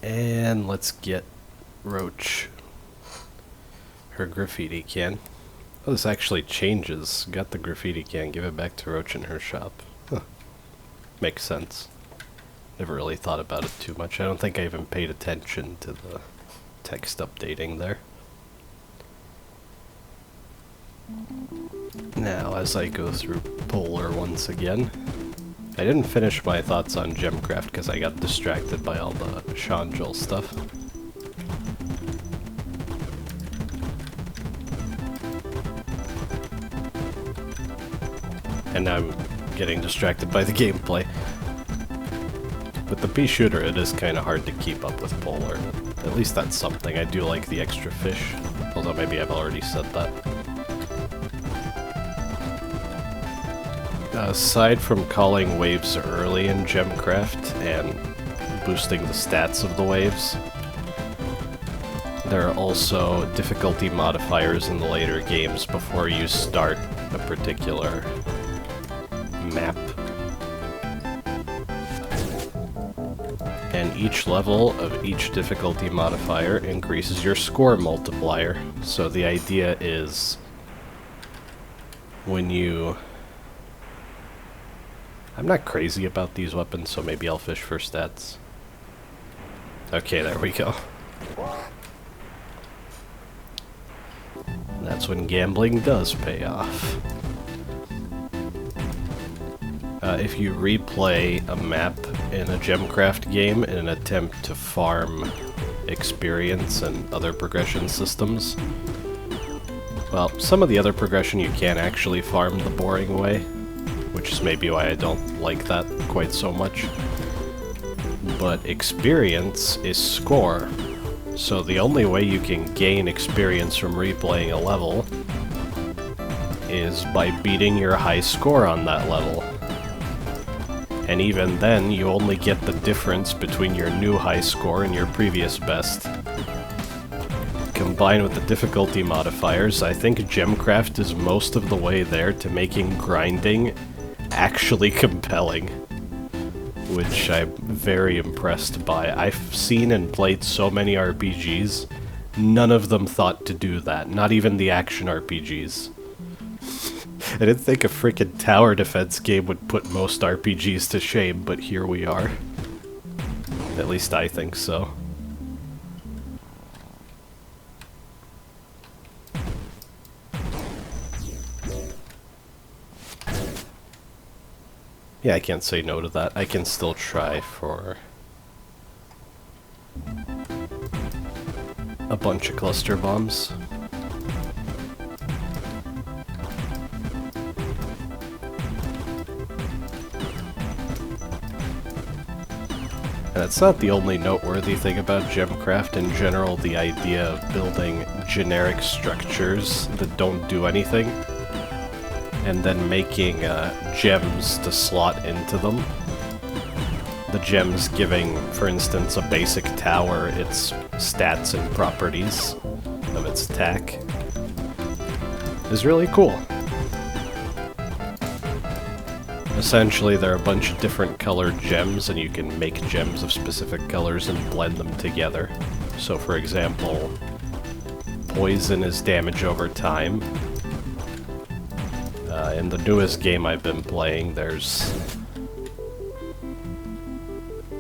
And let's get Roach her graffiti can. Oh, this actually changes. Got the graffiti can, give it back to Roach in her shop. Huh. Makes sense. Never really thought about it too much. I don't think I even paid attention to the text updating there. Now, as I go through Polar once again, I didn't finish my thoughts on Gemcraft because I got distracted by all the Seangel stuff. And now I'm getting distracted by the gameplay. With the pea shooter, it is kind of hard to keep up with Polar. At least that's something. I do like the extra fish, although maybe I've already said that. Aside from calling waves early in Gemcraft and boosting the stats of the waves, there are also difficulty modifiers in the later games before you start a particular map. And each level of each difficulty modifier increases your score multiplier. So the idea is when you... I'm not crazy about these weapons, so maybe I'll fish for stats. Okay, there we go. That's when gambling does pay off. If you replay a map in a Gemcraft game in an attempt to farm experience and other progression systems, well, some of the other progression you can actually farm the boring way, which is maybe why I don't like that quite so much. But experience is score, so the only way you can gain experience from replaying a level is by beating your high score on that level. And even then, you only get the difference between your new high score and your previous best. Combined with the difficulty modifiers, I think Gemcraft is most of the way there to making grinding actually compelling, which I'm very impressed by. I've seen and played so many RPGs, none of them thought to do that, not even the action RPGs. I didn't think a freaking tower defense game would put most RPGs to shame, but here we are. At least I think so. Yeah, I can't say no to that. I can still try for a bunch of cluster bombs. And it's not the only noteworthy thing about Gemcraft in general, the idea of building generic structures that don't do anything, and then making gems to slot into them. The gems giving, for instance, a basic tower its stats and properties of its attack is really cool. Essentially, there are a bunch of different colored gems, and you can make gems of specific colors and blend them together. So, for example, poison is damage over time. In the newest game I've been playing, there's...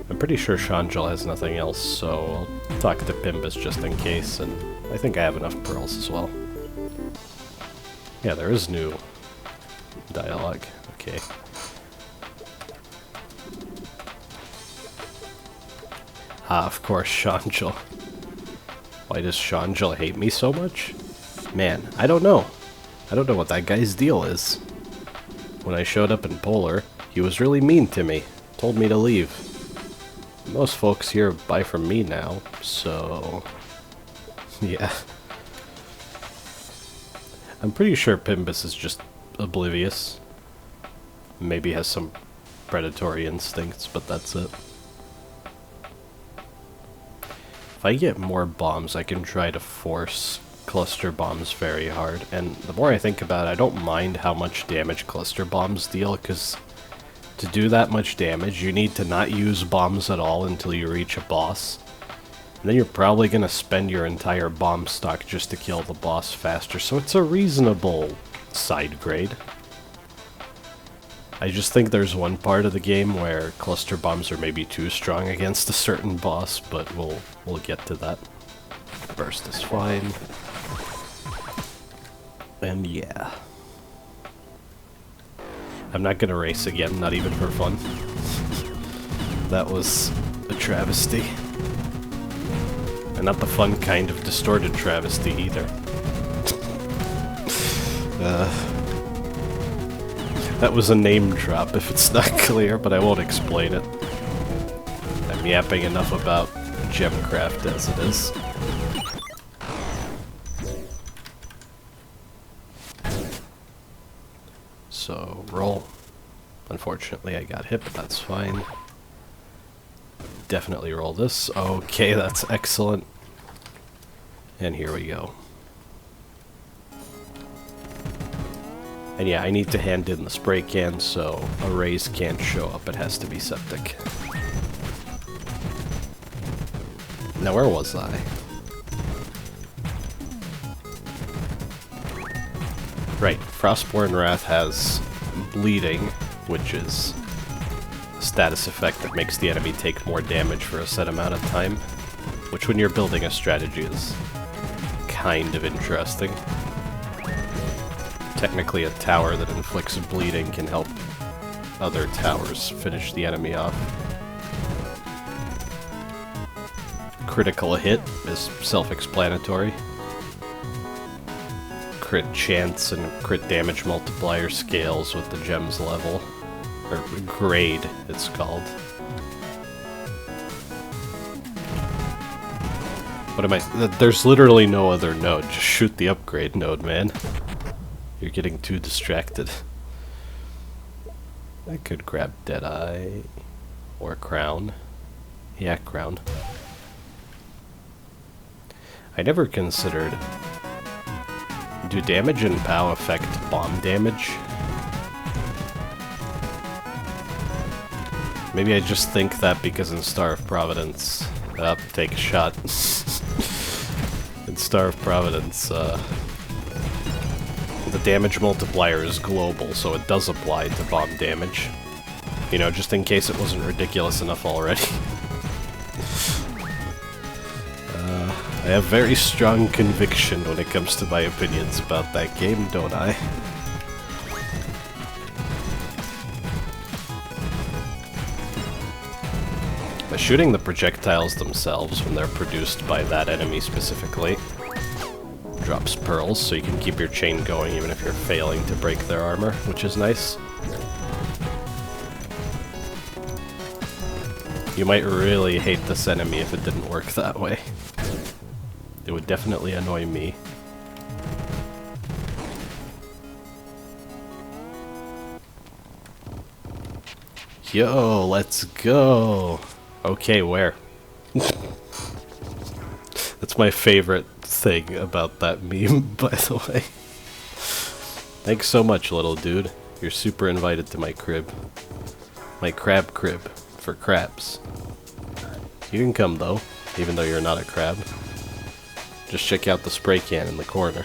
I'm pretty sure Seangel has nothing else, so I'll talk to Pimbus just in case, and I think I have enough pearls as well. Yeah, there is new dialogue. Okay. Ah, of course, Seangel. Why does Seangel hate me so much? Man, I don't know. I don't know what that guy's deal is. When I showed up in Polar, he was really mean to me. Told me to leave. Most folks here buy from me now, so... yeah. I'm pretty sure Pimbus is just oblivious. Maybe has some predatory instincts, but that's it. If I get more bombs, I can try to force cluster bombs very hard. And the more I think about it, I don't mind how much damage cluster bombs deal, because to do that much damage, you need to not use bombs at all until you reach a boss. And then you're probably going to spend your entire bomb stock just to kill the boss faster, so it's a reasonable side grade. I just think there's one part of the game where cluster bombs are maybe too strong against a certain boss, but we'll get to that. Burst is fine. And yeah. I'm not gonna race again, not even for fun. That was a travesty. And not the fun kind of distorted travesty either. That was a name drop if it's not clear, but I won't explain it. I'm yapping enough about gemcraft as it is. So, roll. Unfortunately, I got hit, but that's fine. Definitely roll this. Okay, that's excellent. And here we go. And yeah, I need to hand in the spray can, so arrays can't show up. It has to be Septic. Now, where was I? Right, Frostborn Wrath has bleeding, which is a status effect that makes the enemy take more damage for a set amount of time, which when you're building a strategy is kind of interesting. Technically, a tower that inflicts bleeding can help other towers finish the enemy off. Critical hit is self-explanatory. Crit chance and crit damage multiplier scales with the gem's level. Or grade, it's called. What am I... There's literally no other node. Just shoot the upgrade node, man. You're getting too distracted. I could grab Deadeye. Or Crown. Yeah, Crown. I never considered... Do damage and POW affect bomb damage? Maybe I just think that because in Star of Providence... take a shot. In Star of Providence, the damage multiplier is global, so it does apply to bomb damage. You know, just in case it wasn't ridiculous enough already. I have very strong conviction when it comes to my opinions about that game, don't I? By shooting the projectiles themselves when they're produced by that enemy specifically, drops pearls, so you can keep your chain going even if you're failing to break their armor, which is nice. You might really hate this enemy if it didn't work that way. It would definitely annoy me. Yo, let's go! Okay, where? That's my favorite thing about that meme, by the way. Thanks so much, little dude. You're super invited to my crib. My crab crib, for crabs. You can come, though, even though you're not a crab. Just check out the spray can in the corner.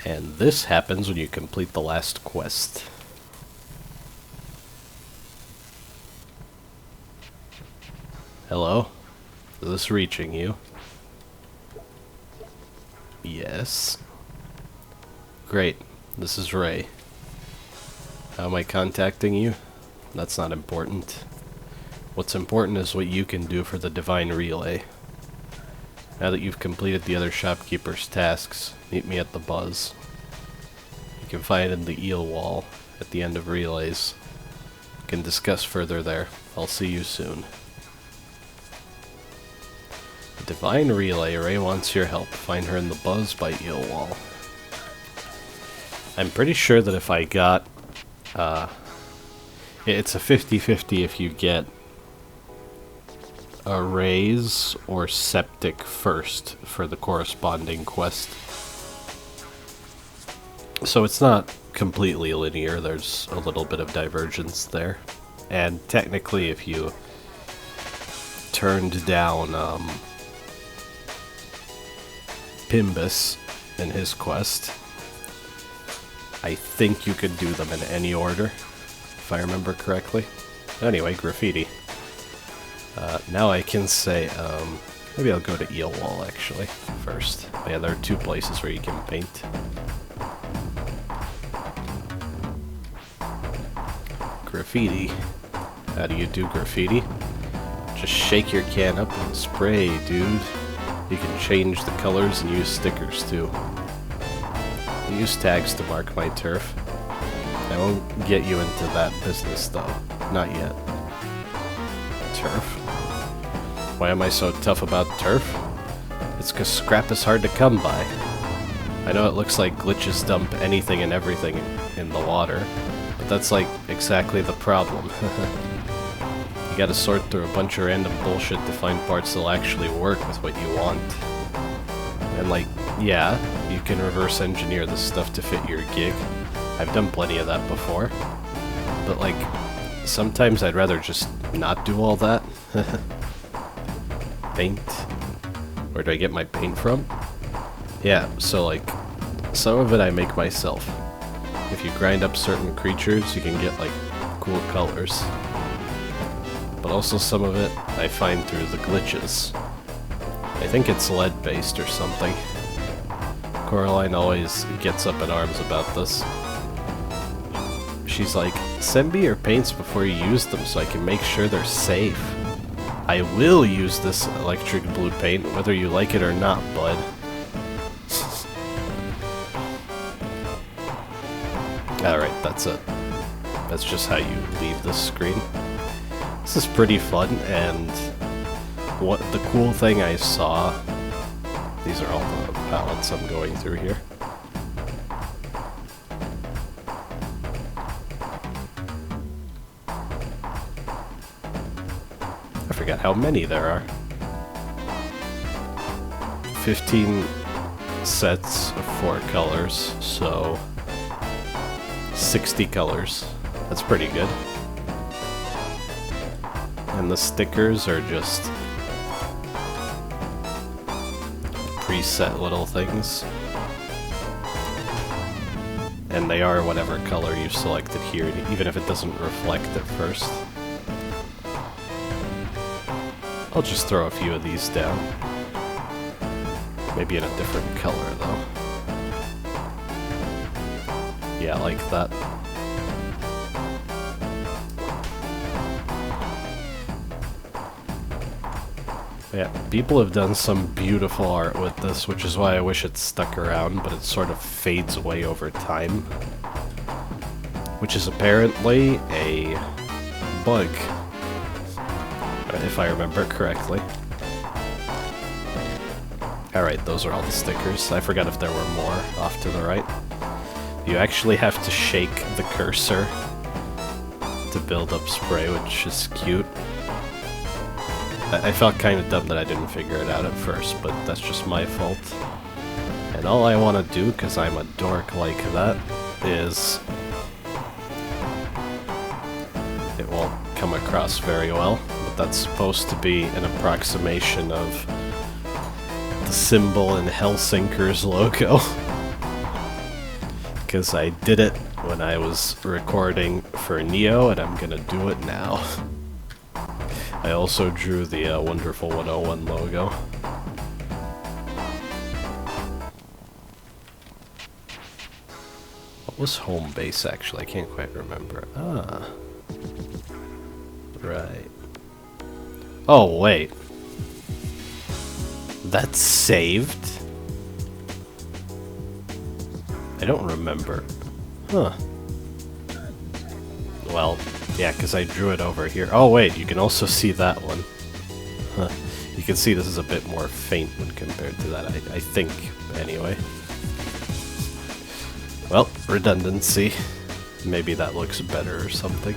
And this happens when you complete the last quest. Hello? Is this reaching you? Yes. Great. This is Rae. How am I contacting you? That's not important. What's important is what you can do for the Divine Relay. Now that you've completed the other shopkeeper's tasks, meet me at the Buzz. You can find it in the Eel Wall at the end of Relays. We can discuss further there. I'll see you soon. The Divine Relay, Rae wants your help. Find her in the Buzz by Eel Wall. I'm pretty sure that if I got... it's a 50-50 if you get arrays or Septic first for the corresponding quest. So it's not completely linear, there's a little bit of divergence there. And technically if you turned down Pimbus in his quest. I think you could do them in any order, if I remember correctly. Anyway, Graffiti. Now I can say, maybe I'll go to Eel Wall, actually, first. Yeah, there are 2 places where you can paint. Graffiti. How do you do graffiti? Just shake your can up and spray, dude. You can change the colors and use stickers, too. I use tags to mark my turf. I won't get you into that business, though. Not yet. Turf? Why am I so tough about turf? It's 'cause scrap is hard to come by. I know it looks like glitches dump anything and everything in the water, but that's like exactly the problem. You gotta sort through a bunch of random bullshit to find parts that'll actually work with what you want. And like, yeah, you can reverse engineer this stuff to fit your gig. I've done plenty of that before. But like, sometimes I'd rather just not do all that. Paint. Where do I get my paint from? Yeah, so like, some of it I make myself. If you grind up certain creatures, you can get like cool colors. But also some of it I find through the glitches. I think it's lead-based or something. Coraline always gets up in arms about this. She's like, send me your paints before you use them so I can make sure they're safe. I will use this electric blue paint, whether you like it or not, bud. Alright, that's it. That's just how you leave this screen. This is pretty fun, and what the cool thing I saw... These are all the palettes I'm going through here. I forgot how many there are. 15 sets of 4 colors, so 60 colors. That's pretty good. And the stickers are just preset little things. And they are whatever color you selected here, even if it doesn't reflect at first. I'll just throw a few of these down. Maybe in a different color, though. Yeah, like that. Yeah, people have done some beautiful art with this, which is why I wish it stuck around, but it sort of fades away over time. Which is apparently a bug, if I remember correctly. Alright, those are all the stickers. I forgot if there were more off to the right. You actually have to shake the cursor to build up spray, which is cute. I felt kind of dumb that I didn't figure it out at first, but that's just my fault. And all I want to do, because I'm a dork like that, is... It won't come across very well, but that's supposed to be an approximation of the symbol in Hellsinker's logo. Because I did it when I was recording for Neo, and I'm gonna do it now. I also drew the Wonderful 101 logo. What was home base, actually? I can't quite remember. Ah. Right. Oh, wait. That's saved? I don't remember. Huh. Well, yeah, because I drew it over here. Oh, wait, you can also see that one. Huh. You can see this is a bit more faint when compared to that, I think, anyway. Well, redundancy. Maybe that looks better or something.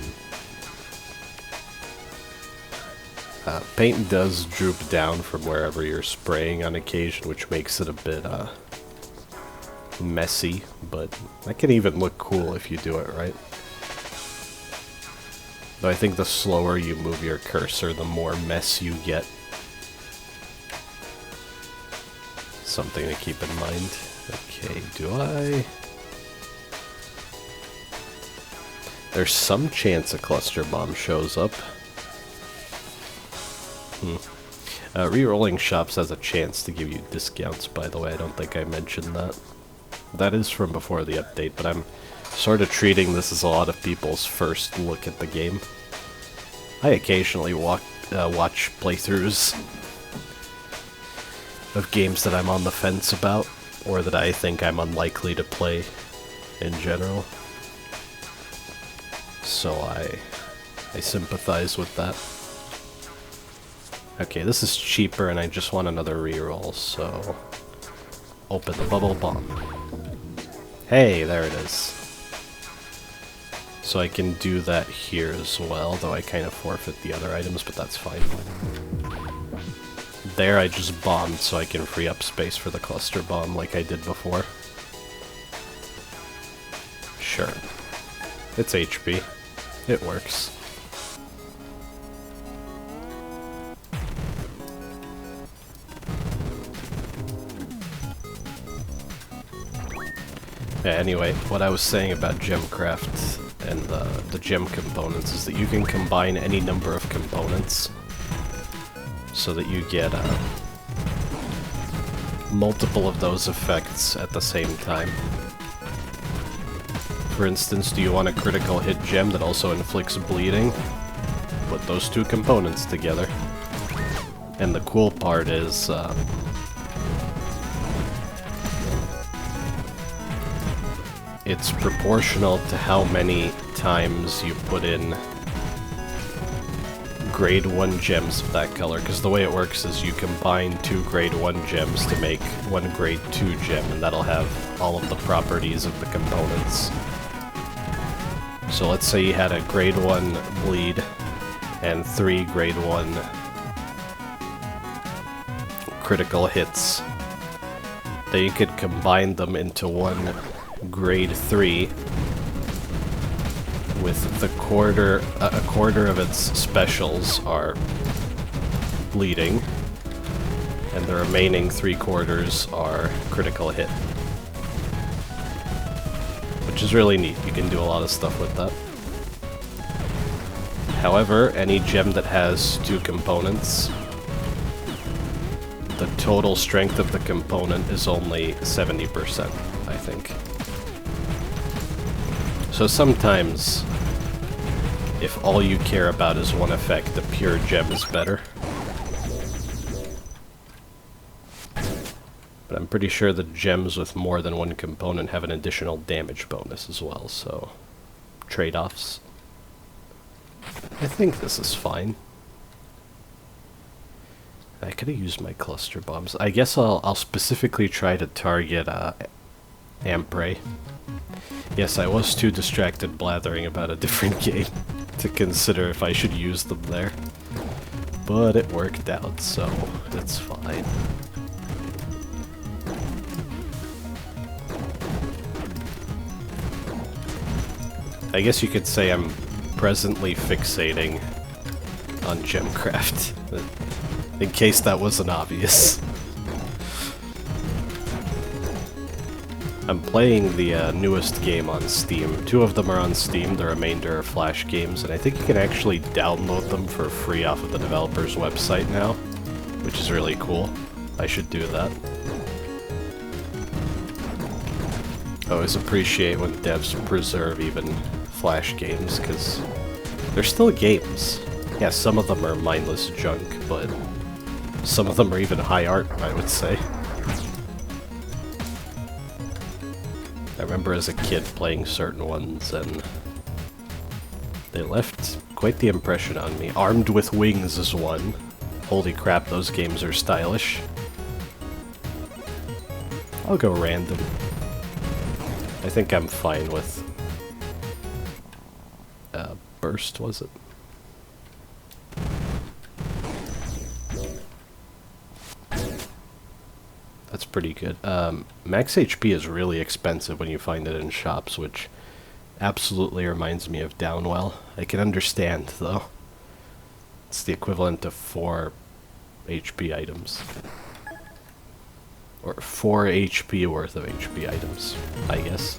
Paint does droop down from wherever you're spraying on occasion, which makes it a bit, messy, but that can even look cool if you do it right. Though I think the slower you move your cursor, the more mess you get. Something to keep in mind. Okay, do I... There's some chance a cluster bomb shows up. Re-rolling shops has a chance to give you discounts, by the way. I don't think I mentioned that. That is from before the update, but I'm sort of treating this as a lot of people's first look at the game. I occasionally watch playthroughs of games that I'm on the fence about, or that I think I'm unlikely to play in general. So I sympathize with that. Okay, this is cheaper and I just want another reroll, so open the bubble bomb. Hey, there it is. So I can do that here as well, though I kind of forfeit the other items, but that's fine. There I just bombed so I can free up space for the cluster bomb like I did before. Sure. It's HP. It works. Yeah, anyway, what I was saying about Gemcraft and the gem components is that you can combine any number of components so that you get multiple of those effects at the same time. For instance, do you want a critical hit gem that also inflicts bleeding? Put those two components together. And the cool part is, it's proportional to how many times you put in grade 1 gems of that color, because the way it works is you combine 2 grade 1 gems to make 1 grade 2 gem, and that'll have all of the properties of the components. So let's say you had a grade 1 bleed and 3 grade 1 critical hits. Then you could combine them into 1 grade 3 with a quarter of its specials are bleeding, and the remaining 3/4 are critical hit. Which is really neat. You can do a lot of stuff with that. However, any gem that has 2 components, the total strength of the component is only 70%, I think. So sometimes, if all you care about is one effect, the pure gem is better. But I'm pretty sure the gems with more than 1 component have an additional damage bonus as well, so trade-offs. I think this is fine. I could have used my cluster bombs. I guess I'll specifically try to target Amprey. Yes, I was too distracted blathering about a different game to consider if I should use them there. But it worked out, so it's fine. I guess you could say I'm presently fixating on Gemcraft, in case that wasn't obvious. I'm playing the newest game on Steam. 2 of them are on Steam, the remainder are Flash games, and I think you can actually download them for free off of the developer's website now, which is really cool. I should do that. I always appreciate when devs preserve even Flash games, because they're still games. Yeah, some of them are mindless junk, but some of them are even high art, I would say. I remember as a kid playing certain ones, and they left quite the impression on me. Armed with Wings is one. Holy crap, those games are stylish. I'll go random. I think I'm fine with Burst, was it? That's pretty good. Max HP is really expensive when you find it in shops, which Absolutely reminds me of Downwell. I can understand, though. It's the equivalent of 4 HP items. Or 4 HP worth of HP items, I guess.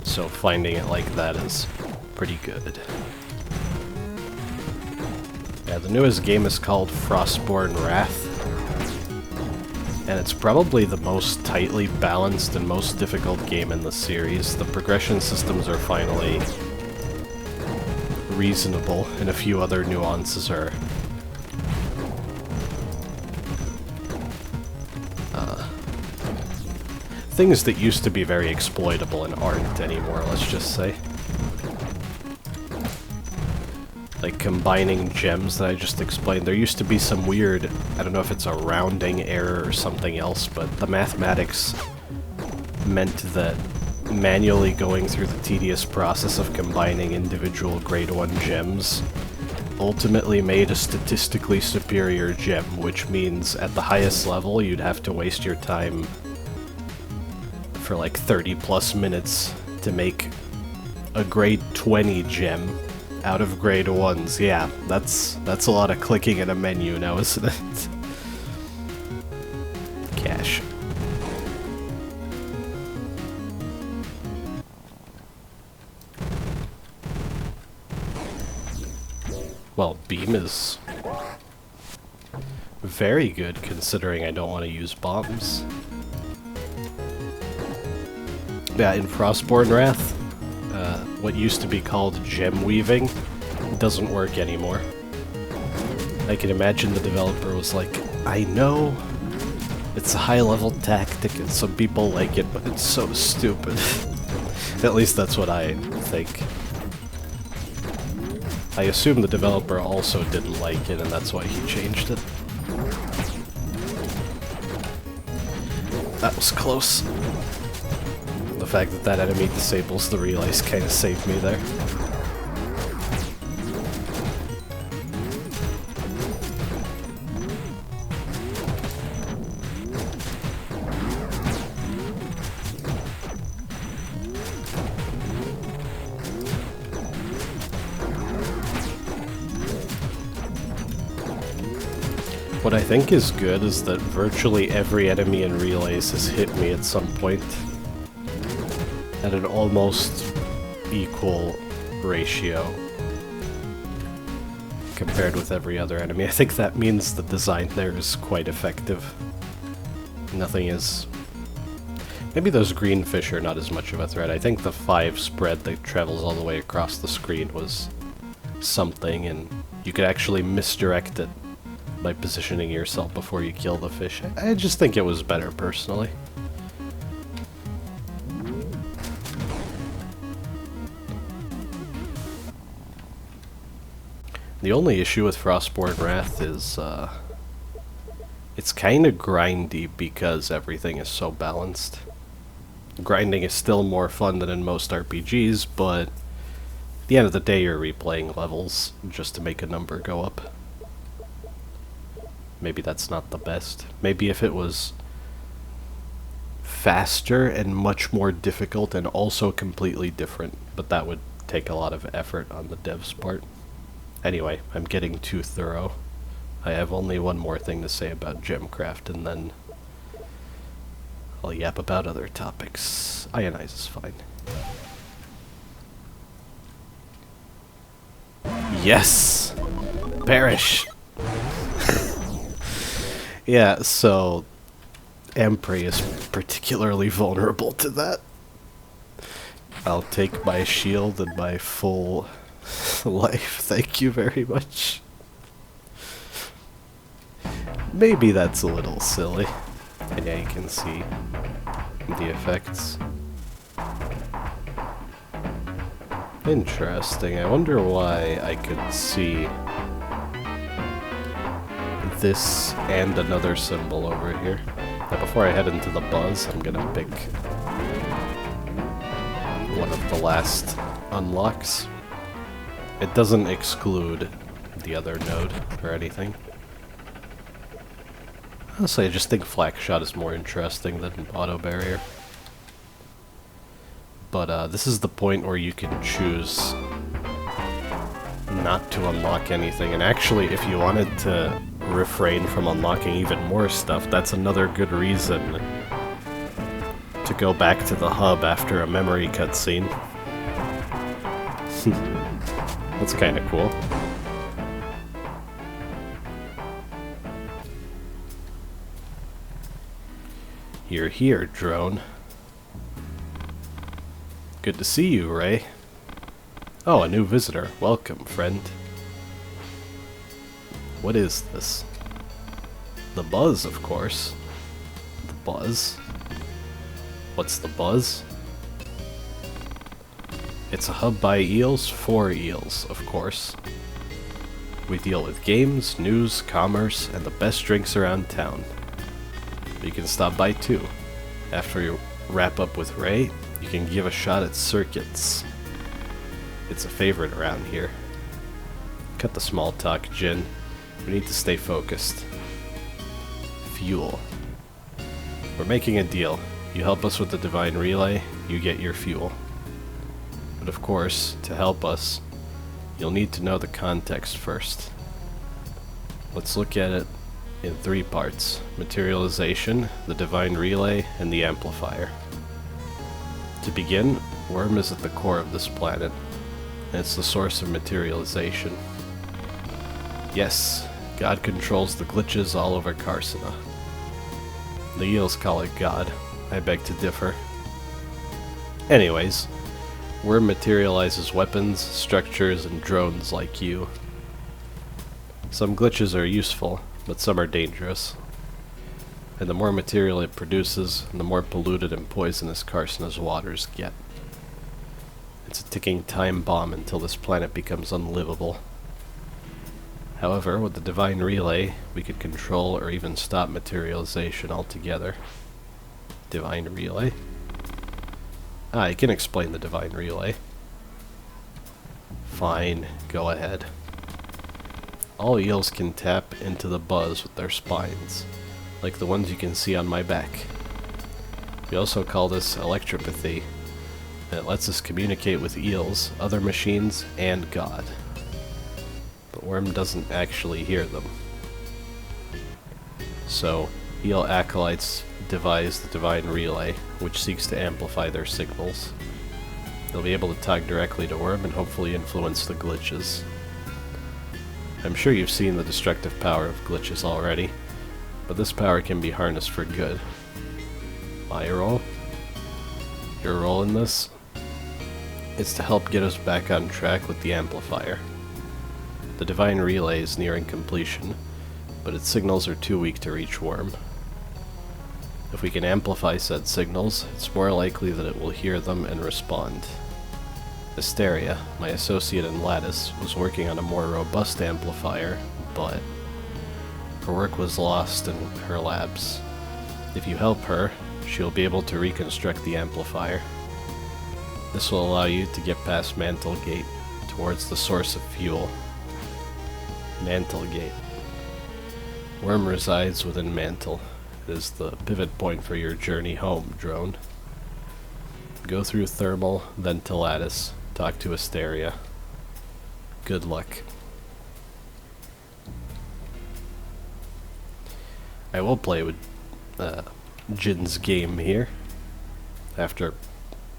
So finding it like that is pretty good. Yeah, the newest game is called Frostborn Wrath. And it's probably the most tightly balanced and most difficult game in the series. The progression systems are finally reasonable, and a few other nuances are things that used to be very exploitable and aren't anymore, let's just say. Like combining gems that I just explained. There used to be some weird, I don't know if it's a rounding error or something else, but the mathematics meant that manually going through the tedious process of combining individual grade 1 gems ultimately made a statistically superior gem, which means at the highest level you'd have to waste your time for like 30 plus minutes to make a grade 20 gem out of grade 1s. Yeah, that's a lot of clicking in a menu now, isn't it? Cash. Well, beam is very good considering I don't want to use bombs. Yeah, in Frostborn Wrath, what used to be called gem weaving doesn't work anymore. I can imagine the developer was like, I know it's a high-level tactic and some people like it, but it's so stupid. At least that's what I think. I assume the developer also didn't like it, and that's why he changed it. That was close. The fact that that enemy disables the relays kind of saved me there. What I think is good is that virtually every enemy in relays has hit me at some point at an almost equal ratio compared with every other enemy. I think that means the design there is quite effective. Nothing is... Maybe those green fish are not as much of a threat. I think the 5 spread that travels all the way across the screen was something, and you could actually misdirect it by positioning yourself before you kill the fish. I just think it was better, personally. The only issue with Frostborn Wrath is, it's kinda grindy because everything is so balanced. Grinding is still more fun than in most RPGs, but at the end of the day you're replaying levels just to make a number go up. Maybe that's not the best. Maybe if it was faster and much more difficult and also completely different, but that would take a lot of effort on the devs' part. Anyway, I'm getting too thorough. I have only one more thing to say about Gemcraft, and then I'll yap about other topics. Ionize is fine. Yes! Perish! Yeah, so Amprey is particularly vulnerable to that. I'll take my shield and my full life, thank you very much. Maybe that's a little silly. And yeah, you can see the effects. Interesting, I wonder why I could see this and another symbol over here. Now before I head into the buzz, I'm gonna pick one of the last unlocks. It doesn't exclude the other node or anything. Honestly, I just think flak shot is more interesting than auto barrier. But this is the point where you can choose not to unlock anything. And actually, if you wanted to refrain from unlocking even more stuff, that's another good reason to go back to the hub after a memory cutscene. That's kind of cool. You're here, drone. Good to see you, Rae. Oh, a new visitor. Welcome, friend. What is this? The buzz, of course. The buzz? What's the buzz? It's a hub by eels for eels, of course. We deal with games, news, commerce, and the best drinks around town. You can stop by too. After you wrap up with Rae, you can give a shot at circuits. It's a favorite around here. Cut the small talk, Gin. We need to stay focused. Fuel. We're making a deal. You help us with the Divine Relay, you get your fuel. But of course, to help us, you'll need to know the context first. Let's look at it in 3 parts: materialization, the Divine Relay, and the amplifier. To begin, Worm is at the core of this planet, and it's the source of materialization. Yes, God controls the glitches all over Carsona. The eels call it God. I beg to differ. Anyways, Worm materializes weapons, structures, and drones like you. Some glitches are useful, but some are dangerous. And the more material it produces, the more polluted and poisonous Carsona's waters get. It's a ticking time bomb until this planet becomes unlivable. However, with the Divine Relay, we could control or even stop materialization altogether. Divine Relay? I can explain the Divine Relay. Fine, go ahead. All eels can tap into the buzz with their spines, like the ones you can see on my back. We also call this electropathy, and it lets us communicate with eels, other machines, and God. But Worm doesn't actually hear them. So, eel acolytes devise the Divine Relay, which seeks to amplify their signals. They'll be able to talk directly to Worm and hopefully influence the glitches. I'm sure you've seen the destructive power of glitches already, but this power can be harnessed for good. My role? Your role in this? It's to help get us back on track with the amplifier. The Divine Relay is nearing completion, but its signals are too weak to reach Worm. If we can amplify said signals, it's more likely that it will hear them and respond. Asteria, my associate in Lattice, was working on a more robust amplifier, but her work was lost in her labs. If you help her, she'll be able to reconstruct the amplifier. This will allow you to get past Mantlegate, towards the source of fuel. Mantlegate. Worm resides within Mantle. It is the pivot point for your journey home, drone. Go through Thermal, then to Lattice. Talk to Asteria. Good luck. I will play with Jin's game here. After,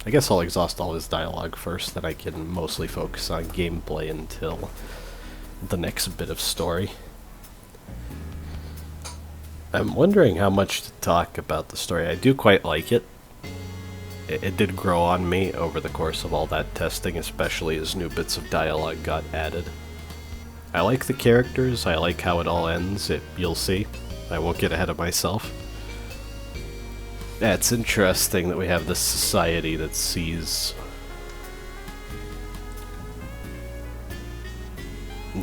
I guess I'll exhaust all his dialogue first, then I can mostly focus on gameplay until the next bit of story. I'm wondering how much to talk about the story. I do quite like it. It did grow on me over the course of all that testing, especially as new bits of dialogue got added. I like the characters, I like how it all ends, you'll see. I won't get ahead of myself. Yeah, it's interesting that we have this society that sees...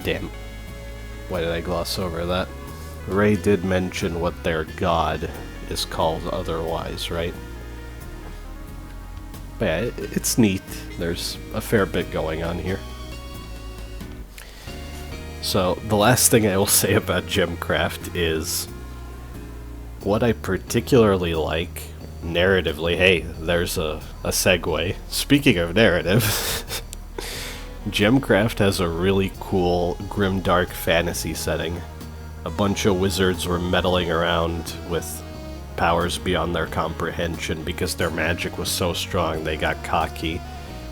Damn. Why did I gloss over that? Rae did mention what their god is called otherwise, right? But yeah, it's neat. There's a fair bit going on here. So, the last thing I will say about Gemcraft is what I particularly like, narratively, hey, there's a segue. Speaking of narrative, Gemcraft has a really cool grimdark fantasy setting. A bunch of wizards were meddling around with powers beyond their comprehension because their magic was so strong they got cocky,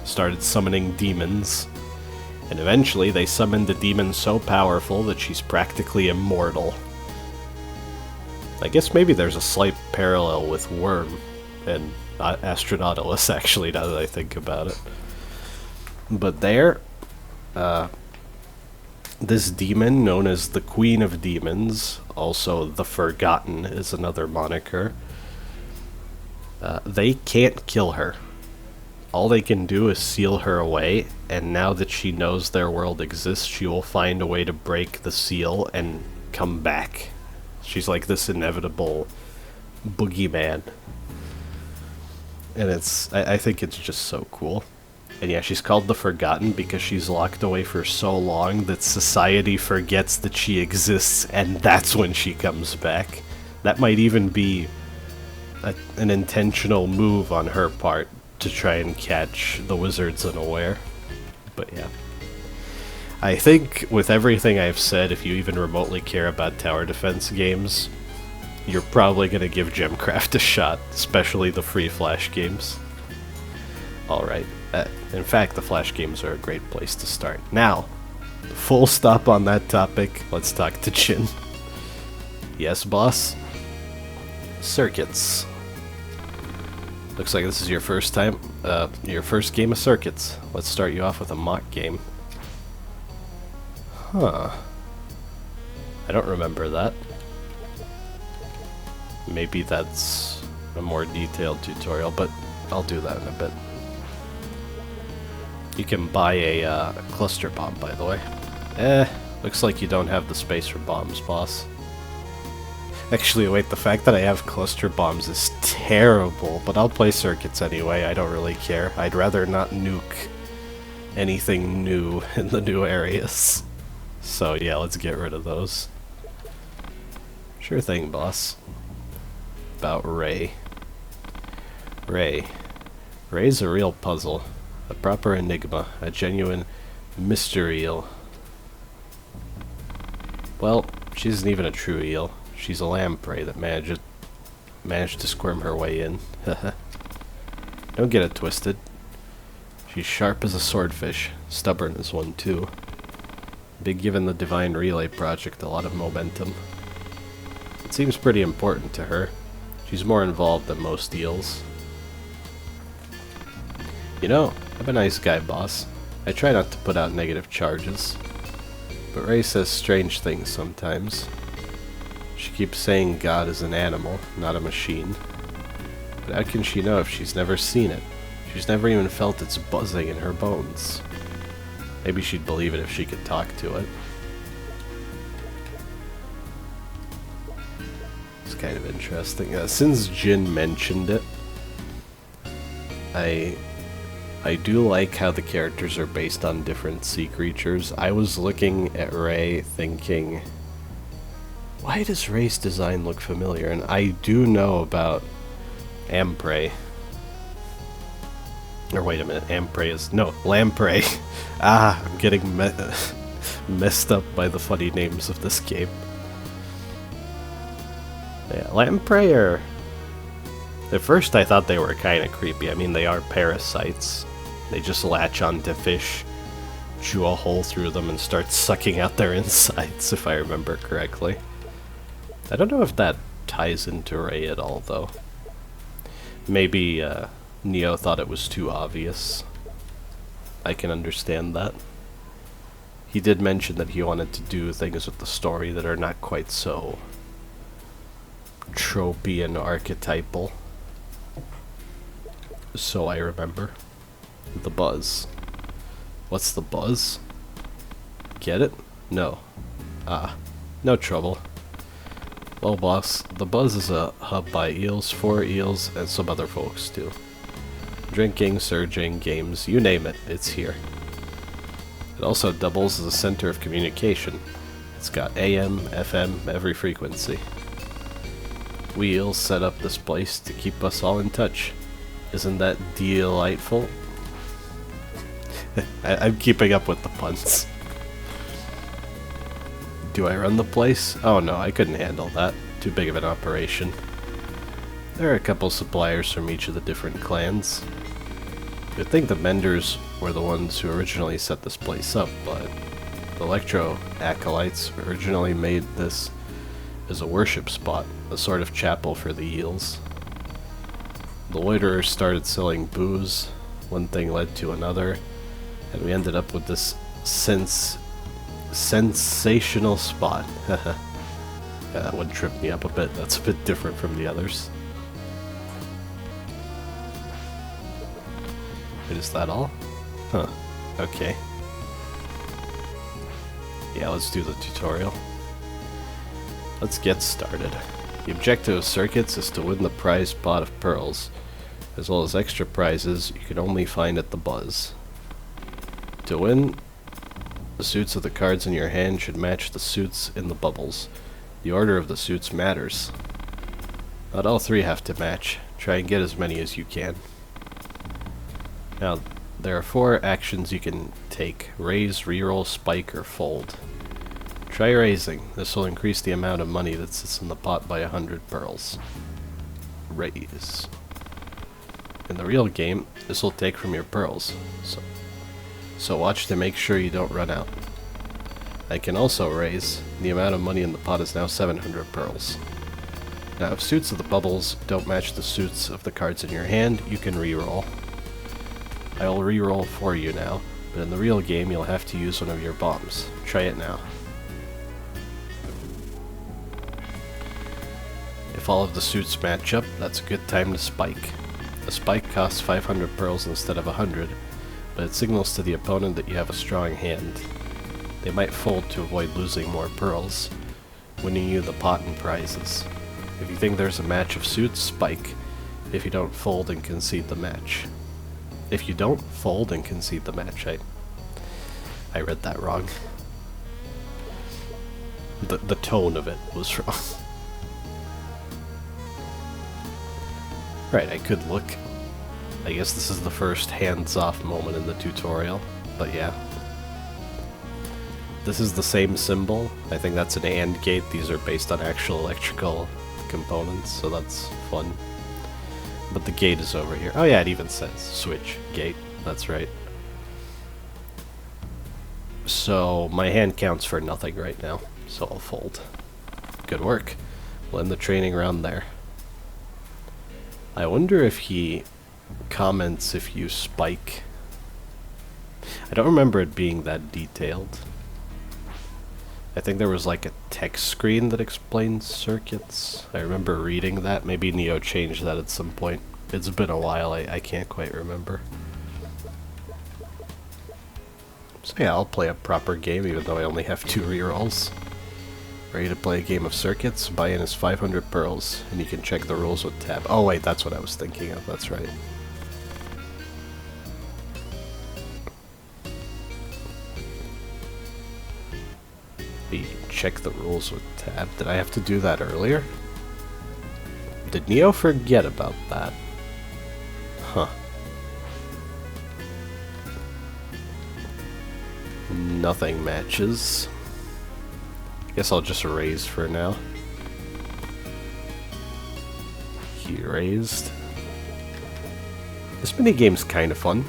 started summoning demons, and eventually they summoned a demon so powerful that she's practically immortal. I guess maybe there's a slight parallel with Worm and Astronautilus, actually, now that I think about it. But there, this demon, known as the Queen of Demons, also the Forgotten is another moniker, they can't kill her. All they can do is seal her away, and now that she knows their world exists, she will find a way to break the seal and come back. She's like this inevitable boogeyman. And I think it's just so cool. And yeah, she's called the Forgotten because she's locked away for so long that society forgets that she exists, and that's when she comes back. That might even be an intentional move on her part to try and catch the wizards unaware. But yeah. I think with everything I've said, if you even remotely care about tower defense games, you're probably going to give Gemcraft a shot, especially the free Flash games. Alright, in fact, the Flash games are a great place to start. Now, full stop on that topic, let's talk to Gin. Yes, boss? Circuits. Looks like this is your first time, your first game of Circuits. Let's start you off with a mock game. Huh. I don't remember that. Maybe that's a more detailed tutorial, but I'll do that in a bit. You can buy a cluster bomb, by the way. Looks like you don't have the space for bombs, boss. Actually, wait, the fact that I have cluster bombs is terrible, but I'll play Circuits anyway, I don't really care. I'd rather not nuke anything new in the new areas. So yeah, let's get rid of those. Sure thing, boss. About Rae. Rae's a real puzzle. A proper enigma. A genuine mystery eel. Well, she isn't even a true eel. She's a lamprey that managed to squirm her way in. Don't get it twisted. She's sharp as a swordfish. Stubborn as one, too. Big given the Divine Relay project a lot of momentum. It seems pretty important to her. She's more involved than most eels. You know, I'm a nice guy, boss. I try not to put out negative charges. But Rae says strange things sometimes. She keeps saying God is an animal, not a machine. But how can she know if she's never seen it? She's never even felt its buzzing in her bones. Maybe she'd believe it if she could talk to it. It's kind of interesting. Since Gin mentioned it, I do like how the characters are based on different sea creatures. I was looking at Rae thinking, why does Rae's design look familiar? And I do know about Amprey. Or wait a minute, Amprey is... No, Lamprey. I'm getting messed up by the funny names of this game. Yeah, Lamprey are... At first I thought they were kind of creepy. I mean, they are parasites. They just latch onto fish, chew a hole through them, and start sucking out their insides, if I remember correctly. I don't know if that ties into Rae at all, though. Maybe Neo thought it was too obvious. I can understand that. He did mention that he wanted to do things with the story that are not quite so tropey and archetypal. So I remember. The buzz. What's the buzz? Get it? No. No trouble. Well, boss, the buzz is a hub by eels, for eels, and some other folks too. Drinking, surging, games, you name it, it's here. It also doubles as a center of communication. It's got AM, FM, every frequency. We eels set up this place to keep us all in touch. Isn't that delightful? I'm keeping up with the puns. Do I run the place? Oh no, I couldn't handle that. Too big of an operation. There are a couple suppliers from each of the different clans. You'd think the Menders were the ones who originally set this place up, but the Electro Acolytes originally made this as a worship spot, a sort of chapel for the eels. The loiterers started selling booze, one thing led to another, and we ended up with this sensational spot. Yeah, that one tripped me up a bit. That's a bit different from the others. Wait, is that all? Huh. Okay. Yeah, let's do the tutorial. Let's get started. The objective of circuits is to win the prize pot of pearls, as well as extra prizes you can only find at the buzz. To win, the suits of the cards in your hand should match the suits in the bubbles. The order of the suits matters. Not all three have to match. Try and get as many as you can. Now, there are 4 actions you can take: raise, reroll, spike, or fold. Try raising. This will increase the amount of money that sits in the pot by 100 pearls. Raise. In the real game, this will take from your pearls, so watch to make sure you don't run out. I can also raise. The amount of money in the pot is now 700 pearls. Now, if suits of the bubbles don't match the suits of the cards in your hand, you can reroll. I will reroll for you now, but in the real game you'll have to use one of your bombs. Try it now. If all of the suits match up, that's a good time to spike. A spike costs 500 pearls instead of 100, but it signals to the opponent that you have a strong hand. They might fold to avoid losing more pearls, winning you the pot and prizes. If you think there's a match of suits, spike. If you don't, fold and concede the match. If you don't, fold and concede the match. I read that wrong. The tone of it was wrong. Right, I could look. I guess this is the first hands-off moment in the tutorial, but yeah. This is the same symbol. I think that's an AND gate. These are based on actual electrical components, so that's fun. But the gate is over here. Oh yeah, it even says switch gate. That's right. So my hand counts for nothing right now, so I'll fold. Good work. We'll end the training round there. I wonder if he comments if you spike. I don't remember it being that detailed. I think there was like a text screen that explained circuits. I remember reading that. Maybe Neo changed that at some point. It's been a while, I can't quite remember. So yeah, I'll play a proper game even though I only have 2 rerolls. Ready to play a game of circuits? Buy-in is 500 pearls, and you can check the rules with tab. Oh wait, that's what I was thinking of, that's right. You can check the rules with tab. Did I have to do that earlier? Did Neo forget about that? Huh. Nothing matches. Guess I'll just raise for now. He raised. This minigame's kind of fun,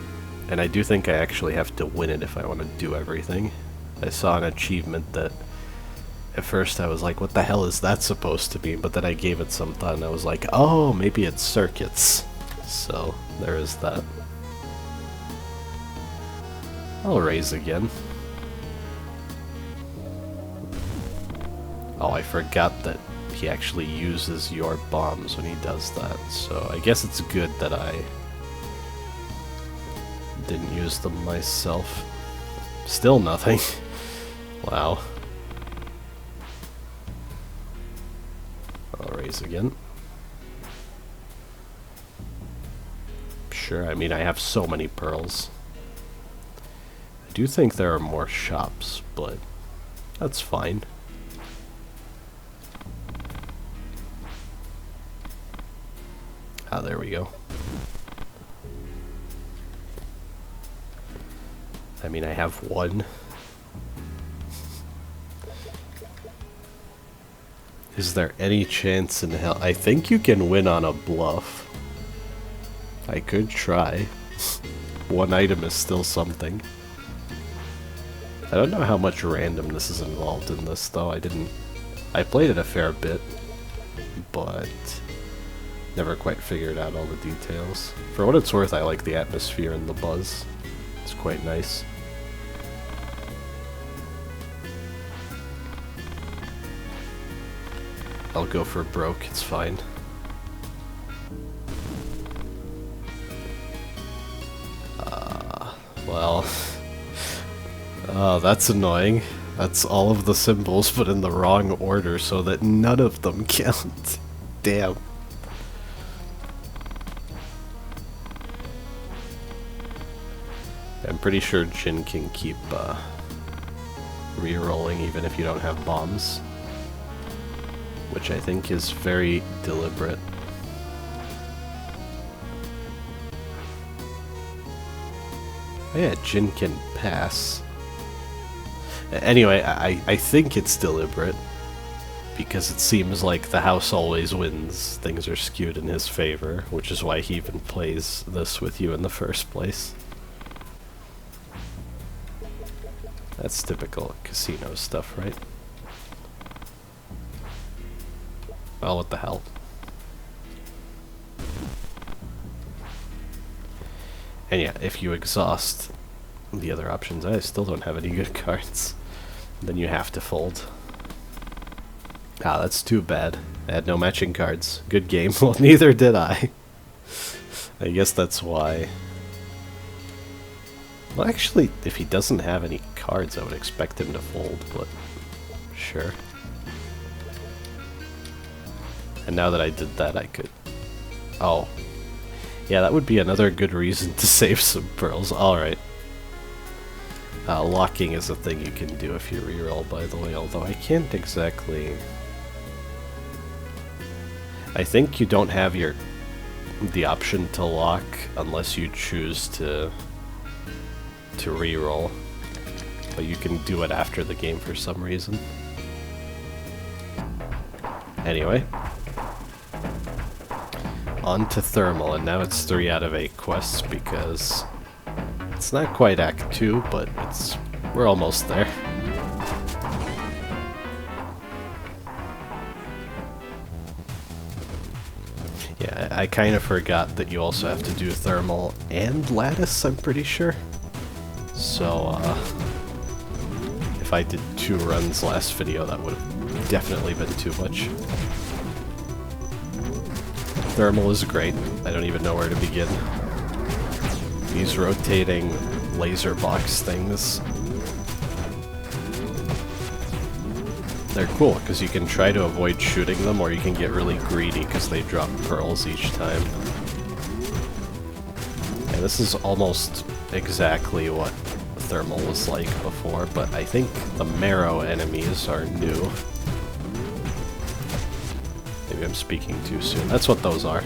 and I do think I actually have to win it if I want to do everything. I saw an achievement that at first I was like, what the hell is that supposed to be? But then I gave it some thought and I was like, oh, maybe it's circuits. So, there is that. I'll raise again. Oh, I forgot that he actually uses your bombs when he does that, so I guess it's good that I didn't use them myself. Still nothing. Wow. I'll raise again. Sure, I mean, I have so many pearls. I do think there are more shops, but that's fine. Ah, there we go. I mean, I have one. Is there any chance in hell? I think you can win on a bluff. I could try. One item is still something. I don't know how much randomness is involved in this, though. I played it a fair bit, but never quite figured out all the details. For what it's worth, I like the atmosphere and the buzz. It's quite nice. I'll go for broke, it's fine. Well... Oh, that's annoying. That's all of the symbols, but in the wrong order, so that none of them count. Damn. I'm pretty sure Gin can keep re-rolling even if you don't have bombs. Which I think is very deliberate. Oh yeah, Gin can pass. Anyway, I think it's deliberate, because it seems like the house always wins. Things are skewed in his favor, which is why he even plays this with you in the first place. That's typical casino stuff, right? Well, what the hell. And yeah, if you exhaust the other options, I still don't have any good cards. Then you have to fold. Ah, that's too bad. I had no matching cards. Good game. Well, neither did I. I guess that's why. Well, actually, if he doesn't have any cards, I would expect him to fold, but sure. And now that I did that, I could... Oh. Yeah, that would be another good reason to save some pearls. Alright. Locking is a thing you can do if you reroll, by the way, although I can't exactly... I think you don't have the option to lock unless you choose to reroll. But you can do it after the game for some reason. Anyway. On to Thermal, and now it's 3 out of 8 quests because it's not quite Act 2, but we're almost there. Yeah, I kind of forgot that you also have to do Thermal and Lattice, I'm pretty sure. So, if I did 2 runs last video, that would have definitely been too much. Thermal is great. I don't even know where to begin. These rotating laser box things. They're cool, because you can try to avoid shooting them, or you can get really greedy because they drop pearls each time. And this is almost exactly what Thermal was like before, but I think the marrow enemies are new. Maybe I'm speaking too soon. That's what those are.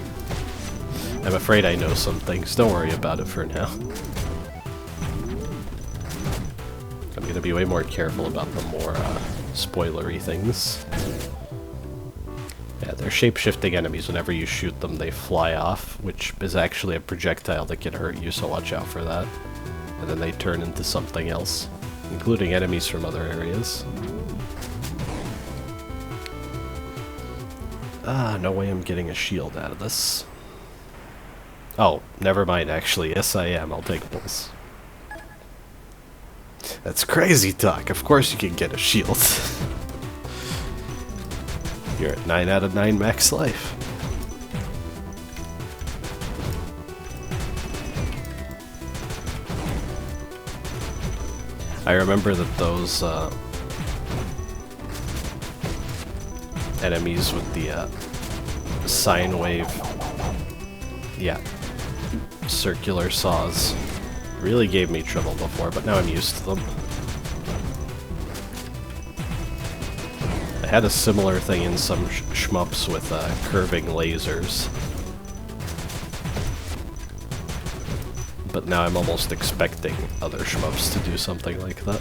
I'm afraid I know some things. Don't worry about it for now. I'm gonna be way more careful about the more spoilery things. Yeah, they're shape-shifting enemies. Whenever you shoot them, they fly off, which is actually a projectile that can hurt you, so watch out for that. And then they turn into something else, including enemies from other areas. Ah, no way I'm getting a shield out of this. Oh, never mind, actually. Yes, I am. I'll take bulls. That's crazy talk. Of course you can get a shield. You're at 9 out of 9 max life. I remember that those enemies with the sine wave, yeah, circular saws really gave me trouble before, but now I'm used to them. I had a similar thing in some shmups with curving lasers. but now I'm almost expecting other shmups to do something like that.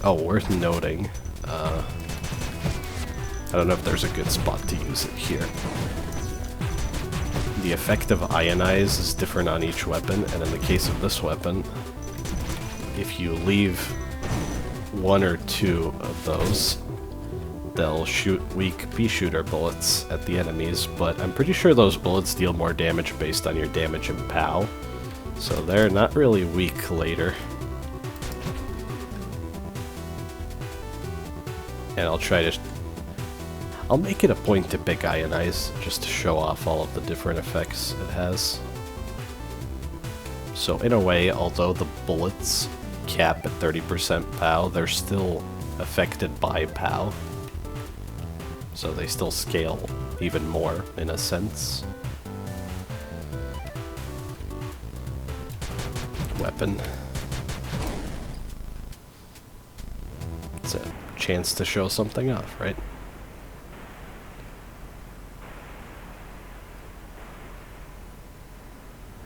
Oh, worth noting, I don't know if there's a good spot to use it here. The effect of Ionize is different on each weapon, and in the case of this weapon, if you leave one or two of those, they'll shoot weak pea-shooter bullets at the enemies, but I'm pretty sure those bullets deal more damage based on your damage and POW, so they're not really weak later. And I'll make it a point to pick Ionize, just to show off all of the different effects it has. So in a way, although the bullets cap at 30% POW, they're still affected by POW. So they still scale even more, in a sense. Weapon. It's a chance to show something off, right?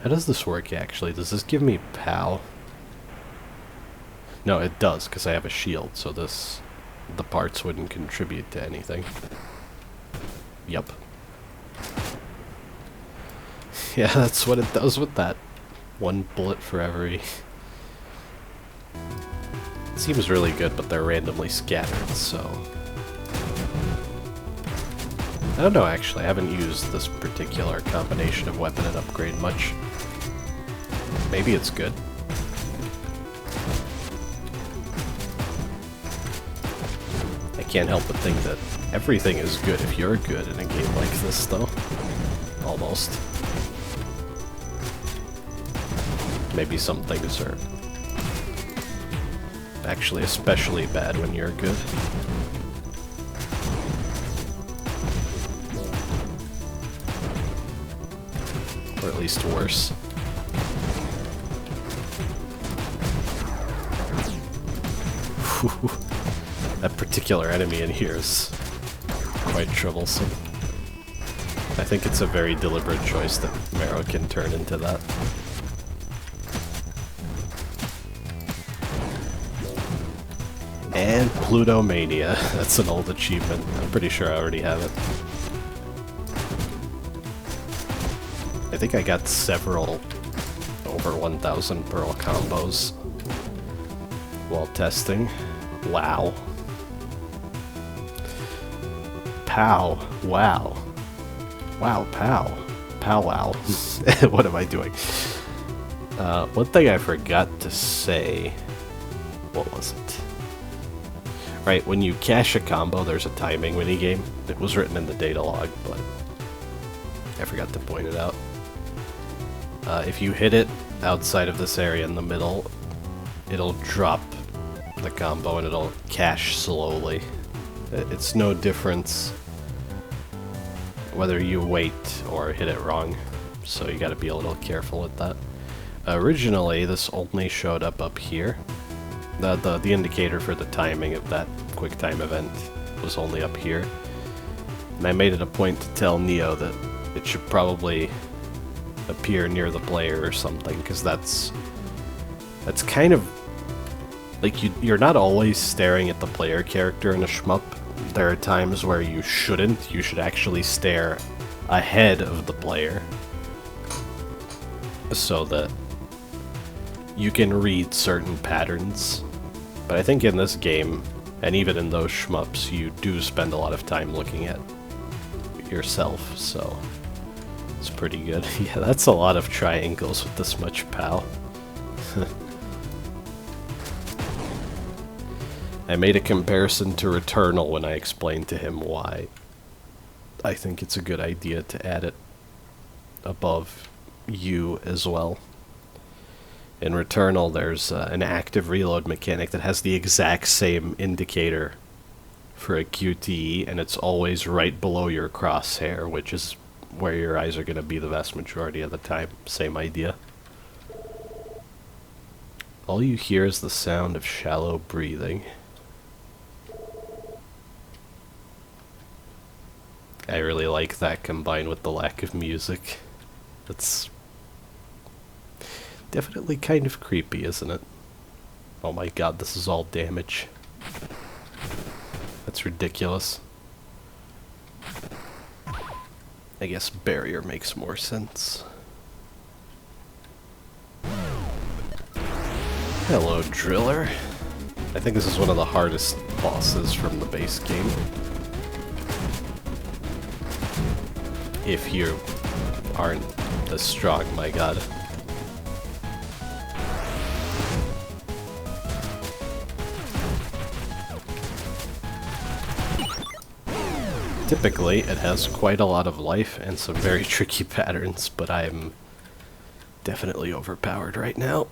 How does this work, actually? Does this give me POW? No, it does, because I have a shield, so the parts wouldn't contribute to anything. Yup. Yeah, that's what it does with that. One bullet for every... It seems really good, but they're randomly scattered, so... I don't know, actually. I haven't used this particular combination of weapon and upgrade much. Maybe it's good. I can't help but think that everything is good if you're good in a game like this, though. Almost. Maybe some things are actually especially bad when you're good. Or at least worse. That particular enemy in here is quite troublesome. I think it's a very deliberate choice that Marrow can turn into that. And Plutomania. That's an old achievement. I'm pretty sure I already have it. I think I got several over 1,000 pearl combos while testing. Wow. Pow. Wow. Wow, pow. Pow wow. What am I doing? One thing I forgot to say... What was it? Right, when you cache a combo, there's a timing minigame. It was written in the data log, but I forgot to point it out. If you hit it outside of this area in the middle, it'll drop the combo and it'll cache slowly. It's no difference whether you wait or hit it wrong, so you gotta be a little careful with that. Originally, this only showed up here. The indicator for the timing of that quick time event was only up here. And I made it a point to tell Neo that it should probably appear near the player or something, because that's kind of like you're not always staring at the player character in a shmup. There are times where you shouldn't. You should actually stare ahead of the player so that you can read certain patterns. But I think in this game, and even in those shmups, you do spend a lot of time looking at yourself, so it's pretty good. Yeah, that's a lot of triangles with this much POW. I made a comparison to Returnal when I explained to him why I think it's a good idea to add it above U as well. In Returnal, there's an active reload mechanic that has the exact same indicator for a QTE, and it's always right below your crosshair, which is where your eyes are going to be the vast majority of the time. Same idea. All you hear is the sound of shallow breathing. I really like that combined with the lack of music. That's definitely kind of creepy, isn't it? Oh my god, this is all damage. That's ridiculous. I guess barrier makes more sense. Hello, Driller. I think this is one of the hardest bosses from the base game. If you aren't this strong, my god. Typically, it has quite a lot of life and some very tricky patterns, but I'm definitely overpowered right now.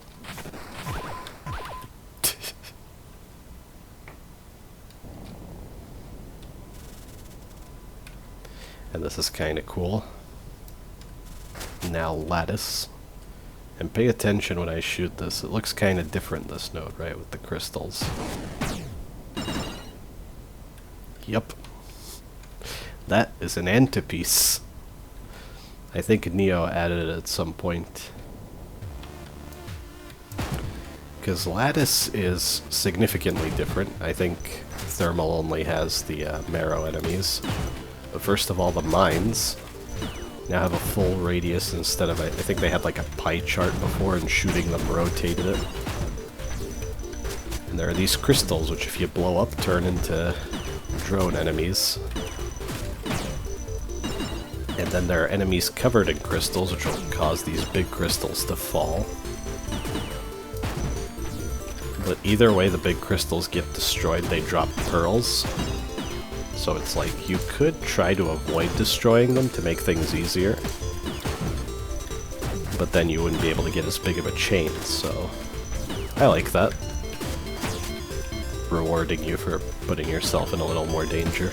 And this is kind of cool. Now Lattice. And pay attention when I shoot this. It looks kind of different, this node, right, with the crystals. Yep. That is an antipiece. I think Neo added it at some point. Because Lattice is significantly different. I think Thermal only has the marrow enemies. But first of all, the mines now have a full radius instead of, I think they had like a pie chart before and shooting them rotated it. And there are these crystals which if you blow up turn into drone enemies. And then there are enemies covered in crystals which will cause these big crystals to fall. But either way the big crystals get destroyed, they drop pearls. So it's like, you could try to avoid destroying them to make things easier. But then you wouldn't be able to get as big of a chain, so I like that. Rewarding you for putting yourself in a little more danger.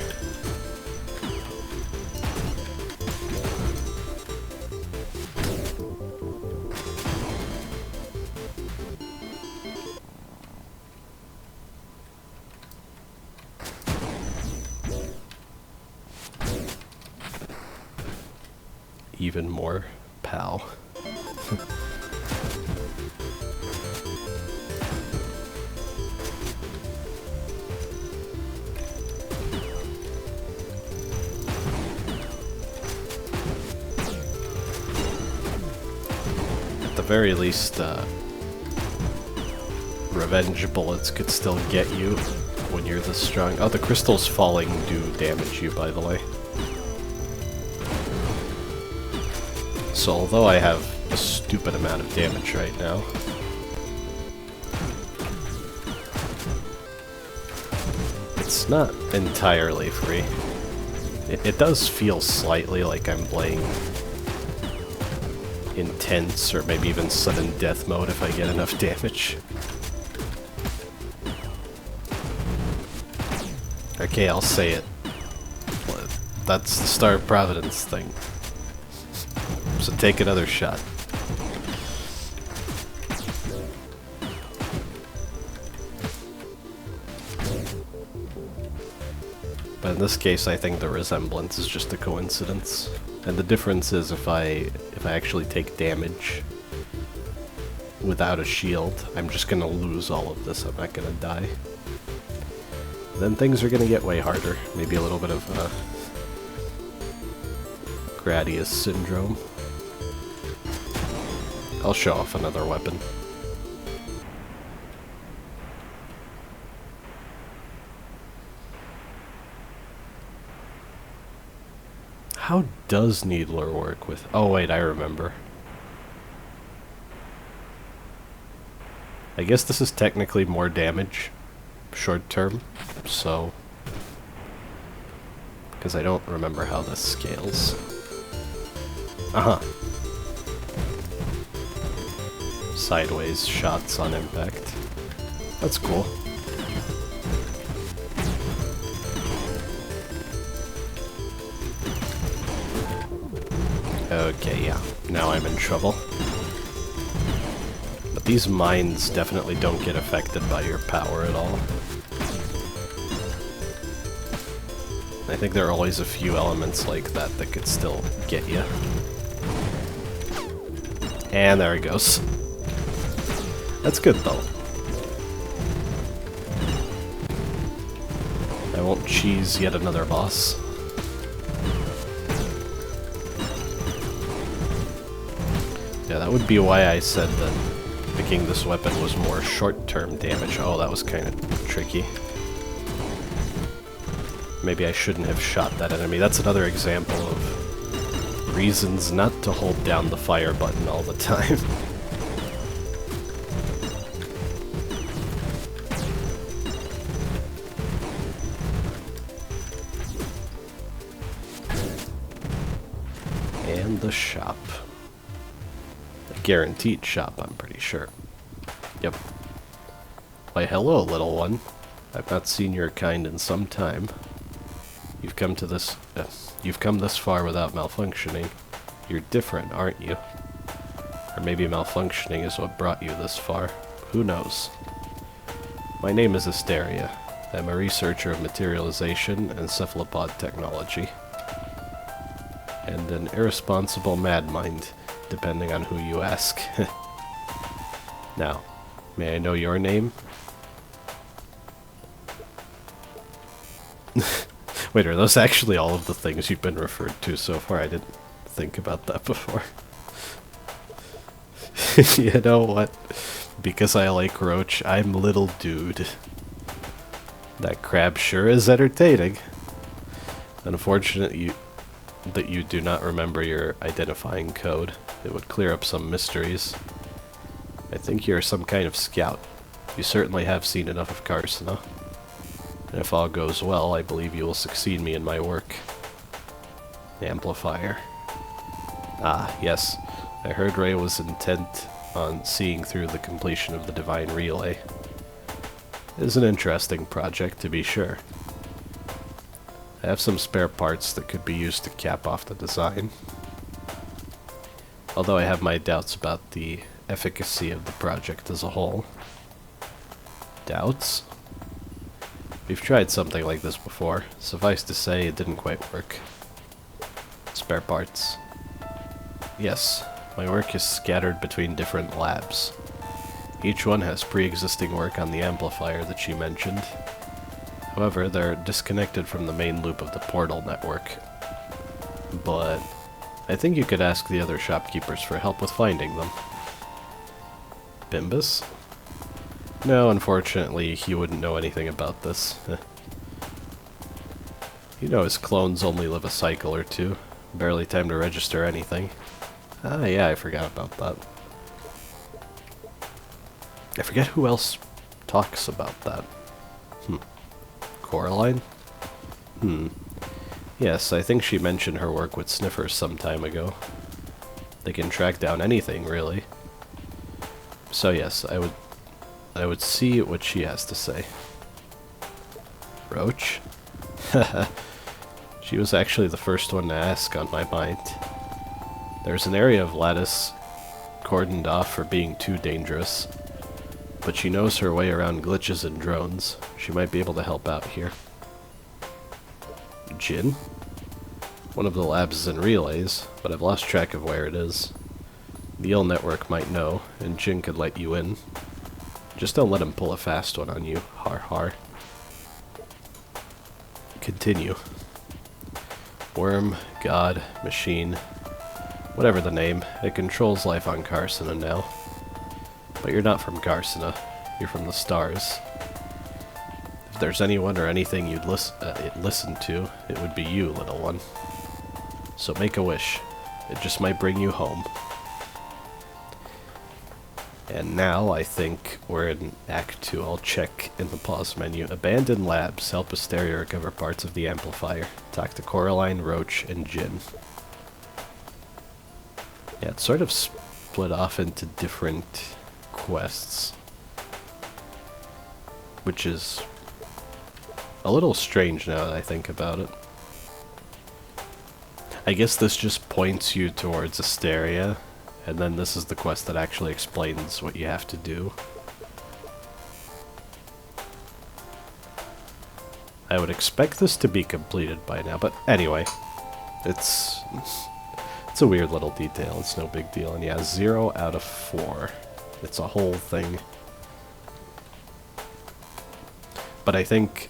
Even more POW. At the very least, revenge bullets could still get you when you're this strong. Oh, the crystals falling do damage you, by the way. So although I have a stupid amount of damage right now, it's not entirely free. It does feel slightly like I'm playing intense or maybe even sudden death mode if I get enough damage. Okay, I'll say it. That's the Star of Providence thing. So take another shot. But in this case, I think the resemblance is just a coincidence. And the difference is if I actually take damage without a shield, I'm just gonna lose all of this. I'm not gonna die. Then things are gonna get way harder. Maybe a little bit of Gradius syndrome. I'll show off another weapon. How does Needler work with... Oh wait, I remember. I guess this is technically more damage, short term, so... Because I don't remember how this scales. Uh-huh. Sideways shots on impact. That's cool. Okay, yeah. Now I'm in trouble. But these mines definitely don't get affected by your power at all. I think there are always a few elements like that that could still get you. And there he goes. That's good though. I won't cheese yet another boss. Yeah, that would be why I said that picking this weapon was more short-term damage. Oh, that was kind of tricky. Maybe I shouldn't have shot that enemy. That's another example of reasons not to hold down the fire button all the time. And the shop. A guaranteed shop, I'm pretty sure. Yep. Why, hello, little one. I've not seen your kind in some time. You've come this far without malfunctioning. You're different, aren't you? Or maybe malfunctioning is what brought you this far. Who knows? My name is Asteria. I'm a researcher of materialization and cephalopod technology. And an irresponsible mad mind, depending on who you ask. Now, may I know your name? Wait, are those actually all of the things you've been referred to so far? I didn't think about that before. You know what? Because I like Roach, I'm Little Dude. That crab sure is entertaining. Unfortunate that you do not remember your identifying code. It would clear up some mysteries. I think you're some kind of scout. You certainly have seen enough of Carsina. And if all goes well, I believe you will succeed me in my work. Amplifier. Ah, yes. I heard Rae was intent on seeing through the completion of the Divine Relay. It is an interesting project, to be sure. I have some spare parts that could be used to cap off the design. Although I have my doubts about the efficacy of the project as a whole. Doubts? We've tried something like this before. Suffice to say, it didn't quite work. Spare parts. Yes, my work is scattered between different labs. Each one has pre-existing work on the amplifier that she mentioned. However, they're disconnected from the main loop of the portal network. But I think you could ask the other shopkeepers for help with finding them. Pimbus? No, unfortunately, he wouldn't know anything about this. You know his clones only live a cycle or two. Barely time to register anything. Ah, yeah, I forgot about that. I forget who else talks about that. Coraline? Yes, I think she mentioned her work with sniffers some time ago. They can track down anything, really. So yes, I would see what she has to say. Roach? She was actually the first one to ask on my mind. There's an area of Lattice cordoned off for being too dangerous, but she knows her way around glitches and drones. She might be able to help out here. Gin? One of the labs is in relays, but I've lost track of where it is. The Eel network might know, and Gin could let you in. Just don't let him pull a fast one on you. Har har. Continue. Worm, god, machine, whatever the name, it controls life on Carsina now. But you're not from Carsina, you're from the stars. If there's anyone or anything you'd listen to, it would be you, little one. So make a wish. It just might bring you home. And now, I think we're in Act 2. I'll check in the pause menu. Abandoned labs. Help Asteria recover parts of the amplifier. Talk to Coraline, Roach, and Gin. Yeah, it's sort of split off into different quests. Which is a little strange now that I think about it. I guess this just points you towards Asteria. And then this is the quest that actually explains what you have to do. I would expect this to be completed by now, but anyway, it's a weird little detail. It's no big deal. And yeah, 0 out of 4. It's a whole thing. But I think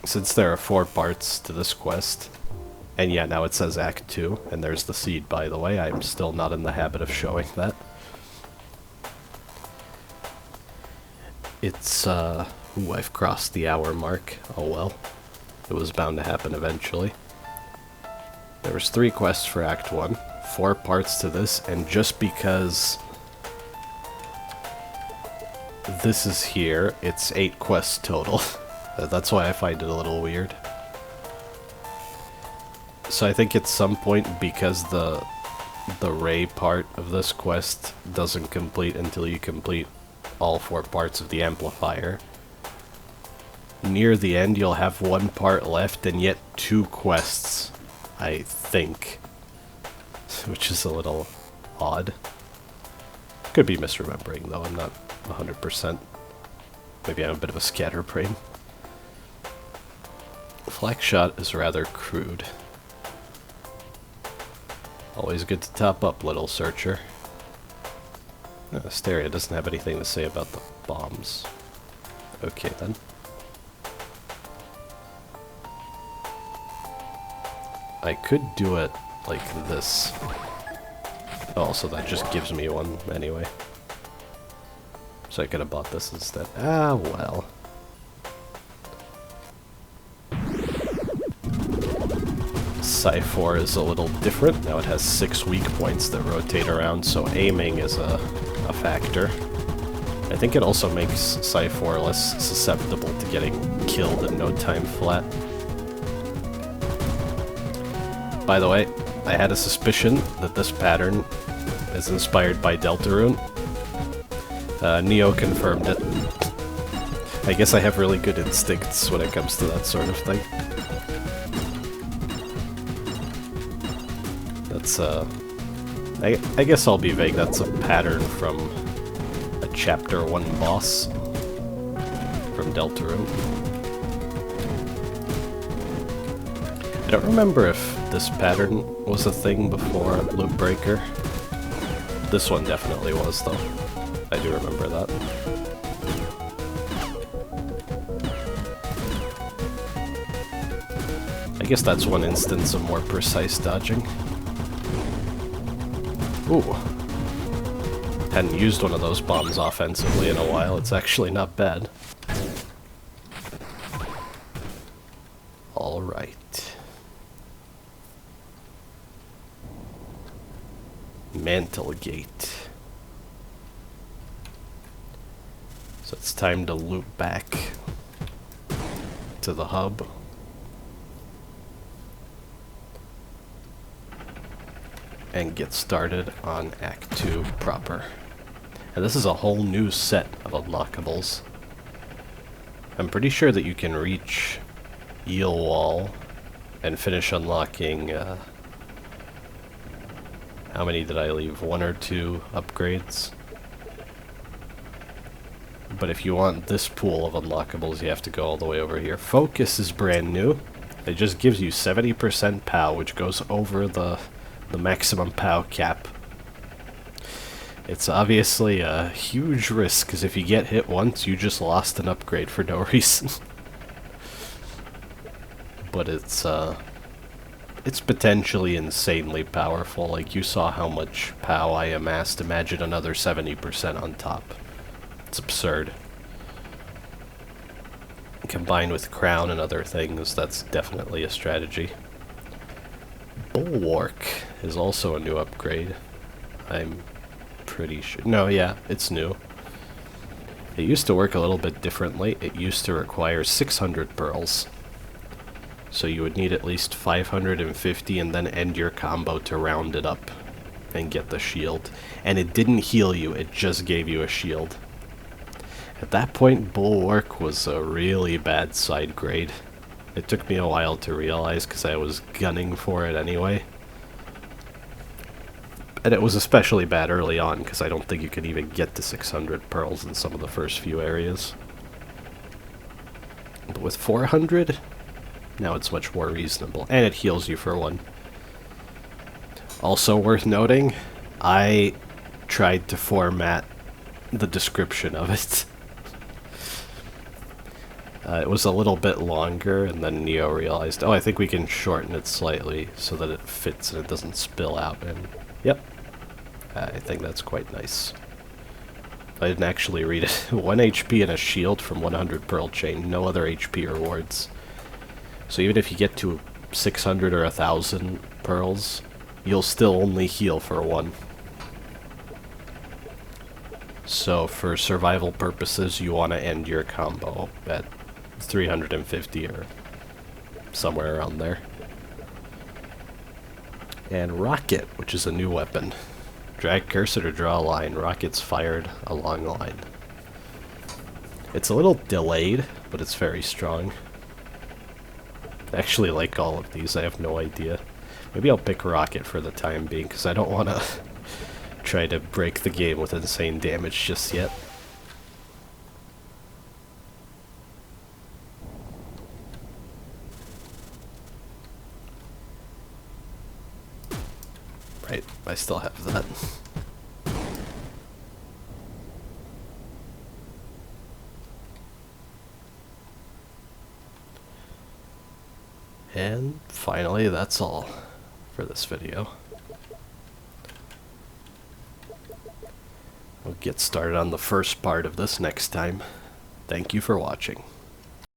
since there are 4 parts to this quest, and yeah, now it says Act 2, and there's the seed, by the way. I'm still not in the habit of showing that. It's, ooh, I've crossed the hour mark. Oh well. It was bound to happen eventually. There was 3 quests for Act 1, 4 parts to this, and just because this is here, it's 8 quests total. That's why I find it a little weird. So I think at some point, because the Rae part of this quest doesn't complete until you complete all 4 parts of the amplifier, near the end you'll have 1 part left and yet 2 quests, I think. Which is a little odd. Could be misremembering though, I'm not 100%. Maybe I'm a bit of a scatterbrain. Flex shot is rather crude. Always good to top up, little searcher. Asteria doesn't have anything to say about the bombs. Okay then. I could do it like this. Oh, so that just gives me one anyway. So I could have bought this instead. Ah, well. Psi 4 is a little different. Now it has 6 weak points that rotate around, so aiming is a factor. I think it also makes Psi 4 less susceptible to getting killed in no time flat. By the way, I had a suspicion that this pattern is inspired by Deltarune. Neo confirmed it. I guess I have really good instincts when it comes to that sort of thing. That's, I guess I'll be vague. That's a pattern from a Chapter 1 boss from Deltarune. I don't remember if this pattern was a thing before Loopbreaker. This one definitely was, though. I do remember that. I guess that's one instance of more precise dodging. Ooh. Hadn't used one of those bombs offensively in a while. It's actually not bad. Alright. Mantlegate. So it's time to loop back to the hub. And get started on Act 2 proper. And this is a whole new set of unlockables. I'm pretty sure that you can reach Eel Wall and finish unlocking, how many did I leave? 1 or 2 upgrades? But if you want this pool of unlockables, you have to go all the way over here. Focus is brand new. It just gives you 70% POW, which goes over the maximum POW cap. It's obviously a huge risk, because if you get hit once, you just lost an upgrade for no reason. But it's potentially insanely powerful. Like, you saw how much POW I amassed. Imagine another 70% on top. It's absurd. Combined with Crown and other things, that's definitely a strategy. Bulwark is also a new upgrade. I'm pretty sure. No, yeah, it's new. It used to work a little bit differently. It used to require 600 pearls. So you would need at least 550 and then end your combo to round it up and get the shield. And it didn't heal you, it just gave you a shield. At that point, Bulwark was a really bad side grade. It took me a while to realize because I was gunning for it anyway. And it was especially bad early on because I don't think you could even get to 600 pearls in some of the first few areas. But with 400, now it's much more reasonable. And it heals you for 1. Also worth noting, I tried to format the description of it. It was a little bit longer, and then Neo realized, oh, I think we can shorten it slightly so that it fits and it doesn't spill out. And yep, I think that's quite nice. I didn't actually read it. 1 HP and a shield from 100 Pearl Chain. No other HP rewards. So even if you get to 600 or 1,000 pearls, you'll still only heal for 1. So for survival purposes, you want to end your combo at 350 or somewhere around there. And Rocket, which is a new weapon. Drag cursor to draw a line. Rockets fired a long line. It's a little delayed, but it's very strong. I actually like all of these. I have no idea. Maybe I'll pick Rocket for the time being, because I don't want to try to break the game with insane damage just yet. Right, I still have that. And finally, that's all for this video. We'll get started on the first part of this next time. Thank you for watching.